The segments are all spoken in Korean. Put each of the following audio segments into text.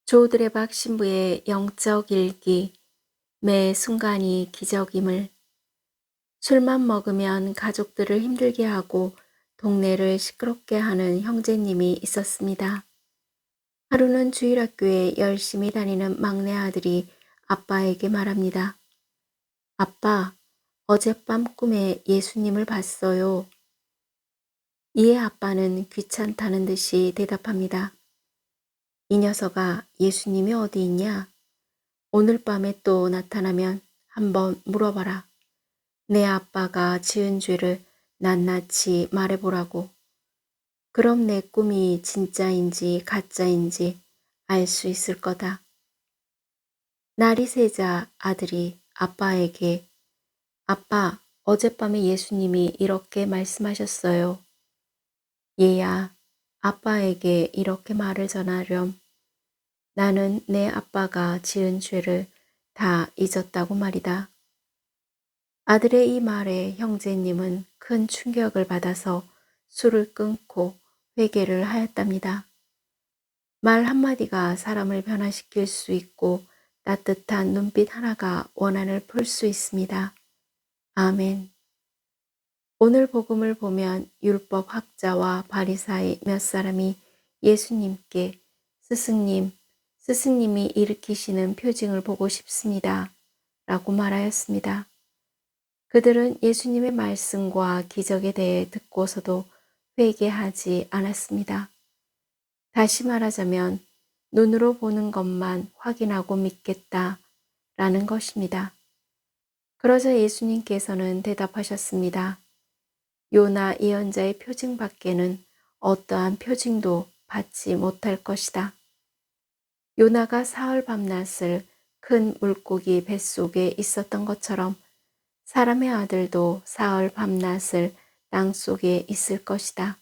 조드레박 신부의 영적 일기, 매 순간이 기적임을. 술만 먹으면 가족들을 힘들게 하고 동네를 시끄럽게 하는 형제님이 있었습니다. 하루는 주일학교에 열심히 다니는 막내 아들이 아빠에게 말합니다. 아빠, 어젯밤 꿈에 예수님을 봤어요. 이에 아빠는 귀찮다는 듯이 대답합니다. 이 녀석아, 예수님이 어디 있냐? 오늘 밤에 또 나타나면 한번 물어봐라. 내 아빠가 지은 죄를 낱낱이 말해보라고. 그럼 내 꿈이 진짜인지 가짜인지 알 수 있을 거다. 날이 새자 아들이 아빠에게 아빠, 어젯밤에 예수님이 이렇게 말씀하셨어요. 얘야, 아빠에게 이렇게 말을 전하렴. 나는 내 아빠가 지은 죄를 다 잊었다고 말이다. 아들의 이 말에 형제님은 큰 충격을 받아서 술을 끊고 회개를 하였답니다. 말 한마디가 사람을 변화시킬 수 있고 따뜻한 눈빛 하나가 원한을 풀 수 있습니다. 아멘. 오늘 복음을 보면 율법 학자와 바리사의 몇 사람이 예수님께 스승님이 일으키시는 표징을 보고 싶습니다. 라고 말하였습니다. 그들은 예수님의 말씀과 기적에 대해 듣고서도 회개하지 않았습니다. 다시 말하자면 눈으로 보는 것만 확인하고 믿겠다 라는 것입니다. 그러자 예수님께서는 대답하셨습니다. 요나 예언자의 표징밖에는 어떠한 표징도 받지 못할 것이다. 요나가 사흘 밤낮을 큰 물고기 뱃속에 있었던 것처럼 사람의 아들도 사흘 밤낮을 땅 속에 있을 것이다.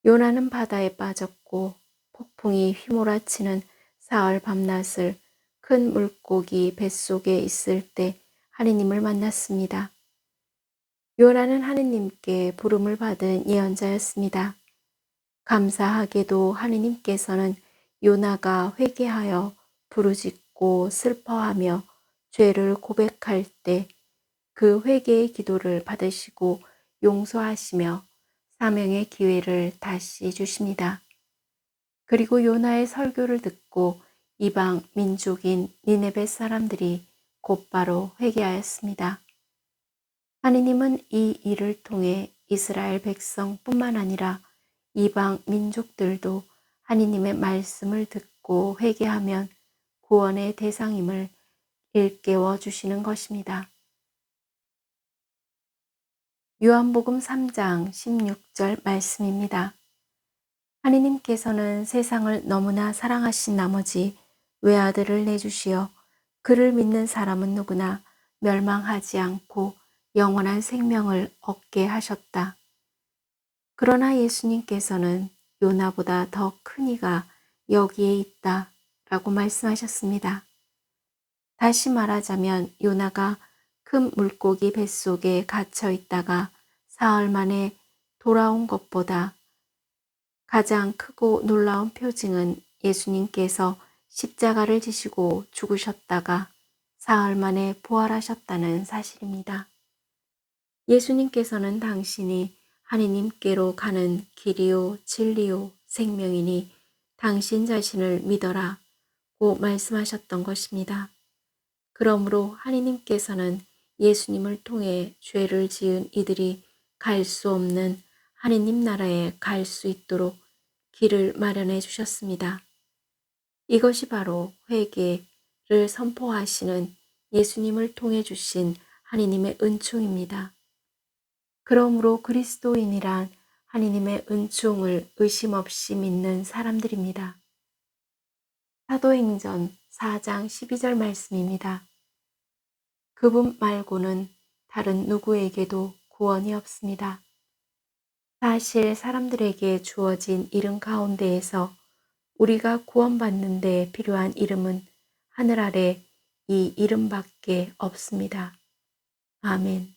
요나는 바다에 빠졌고 폭풍이 휘몰아치는 사흘 밤낮을 큰 물고기 뱃속에 있을 때 하느님을 만났습니다. 요나는 하느님께 부름을 받은 예언자였습니다. 감사하게도 하느님께서는 요나가 회개하여 부르짖고 슬퍼하며 죄를 고백할 때 그 회개의 기도를 받으시고 용서하시며 사명의 기회를 다시 주십니다. 그리고 요나의 설교를 듣고 이방 민족인 니네베 사람들이 곧바로 회개하였습니다. 하느님은 이 일을 통해 이스라엘 백성뿐만 아니라 이방 민족들도 하느님의 말씀을 듣고 회개하면 구원의 대상임을 일깨워 주시는 것입니다. 요한복음 3장 16절 말씀입니다. 하느님께서는 세상을 너무나 사랑하신 나머지 외아들을 내주시어 그를 믿는 사람은 누구나 멸망하지 않고 영원한 생명을 얻게 하셨다. 그러나 예수님께서는 요나보다 더 큰 이가 여기에 있다 라고 말씀하셨습니다. 다시 말하자면 요나가 큰 물고기 뱃속에 갇혀 있다가 사흘 만에 돌아온 것보다 가장 크고 놀라운 표징은 예수님께서 십자가를 지시고 죽으셨다가 사흘 만에 부활하셨다는 사실입니다. 예수님께서는 당신이 하느님께로 가는 길이요 진리요 생명이니 당신 자신을 믿어라고 말씀하셨던 것입니다. 그러므로 하느님께서는 예수님을 통해 죄를 지은 이들이 갈 수 없는 하느님 나라에 갈 수 있도록 길을 마련해 주셨습니다. 이것이 바로 회개를 선포하시는 예수님을 통해 주신 하느님의 은총입니다. 그러므로 그리스도인이란 하느님의 은총을 의심 없이 믿는 사람들입니다. 사도행전 4장 12절 말씀입니다. 그분 말고는 다른 누구에게도 구원이 없습니다. 사실 사람들에게 주어진 이름 가운데에서 우리가 구원받는 데 필요한 이름은 하늘 아래 이 이름밖에 없습니다. 아멘.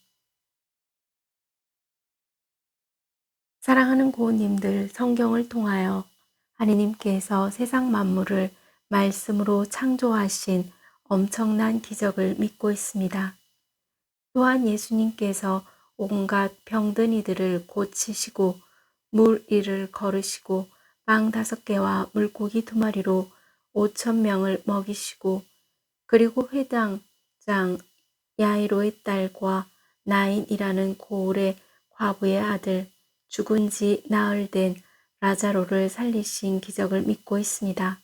사랑하는 고우님들, 성경을 통하여 하느님께서 세상 만물을 말씀으로 창조하신 엄청난 기적을 믿고 있습니다. 또한 예수님께서 온갖 병든 이들을 고치시고 물 위를 걸으시고 빵 5개와 물고기 2마리로 5,000명을 먹이시고 그리고 회당장 야이로의 딸과 나인이라는 고울의 과부의 아들 죽은 지 나흘 된 라자로를 살리신 기적을 믿고 있습니다.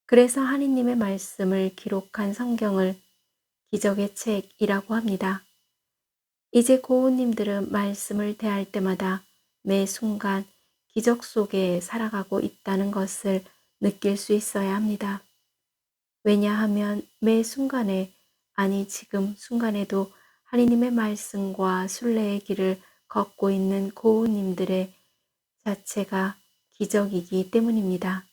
그래서 하느님의 말씀을 기록한 성경을 기적의 책이라고 합니다. 이제 고우님들은 말씀을 대할 때마다 매 순간 기적 속에 살아가고 있다는 것을 느낄 수 있어야 합니다. 왜냐하면 매 순간에, 아니 지금 순간에도 하느님의 말씀과 순례의 길을 걷고 있는 고우님들의 자체가 기적이기 때문입니다.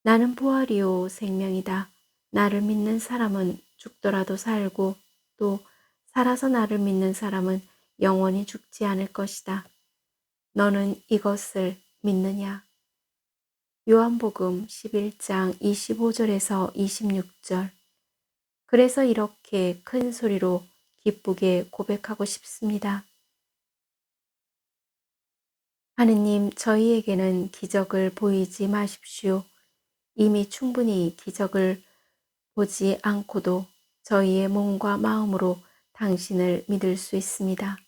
나는 부활이요 생명이다. 나를 믿는 사람은 죽더라도 살고 또 살아서 나를 믿는 사람은 영원히 죽지 않을 것이다. 너는 이것을 믿느냐? 요한복음 11장 25절에서 26절. 그래서 이렇게 큰 소리로 기쁘게 고백하고 싶습니다. 하느님, 저희에게는 기적을 보이지 마십시오. 이미 충분히 기적을 보지 않고도 저희의 몸과 마음으로 당신을 믿을 수 있습니다.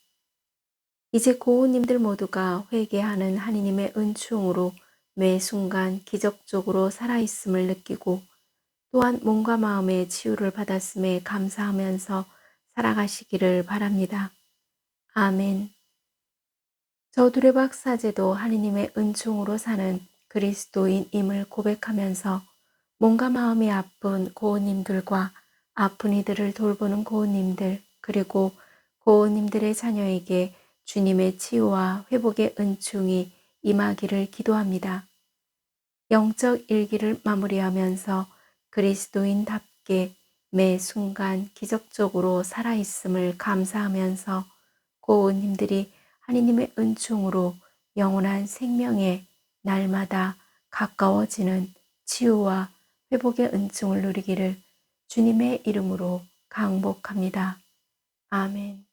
이제 고우님들 모두가 회개하는 하느님의 은총으로 매 순간 기적적으로 살아있음을 느끼고 또한 몸과 마음의 치유를 받았음에 감사하면서 살아가시기를 바랍니다. 아멘. 저 두레박 사제도 하느님의 은총으로 사는 그리스도인임을 고백하면서 몸과 마음이 아픈 고우님들과 아픈 이들을 돌보는 고우님들 그리고 고우님들의 자녀에게 주님의 치유와 회복의 은총이 임하기를 기도합니다. 영적 일기를 마무리하면서 그리스도인답게 매 순간 기적적으로 살아있음을 감사하면서 고우님들이 하느님의 은총으로 영원한 생명에 날마다 가까워지는 치유와 회복의 은총을 누리기를 주님의 이름으로 강복합니다. 아멘.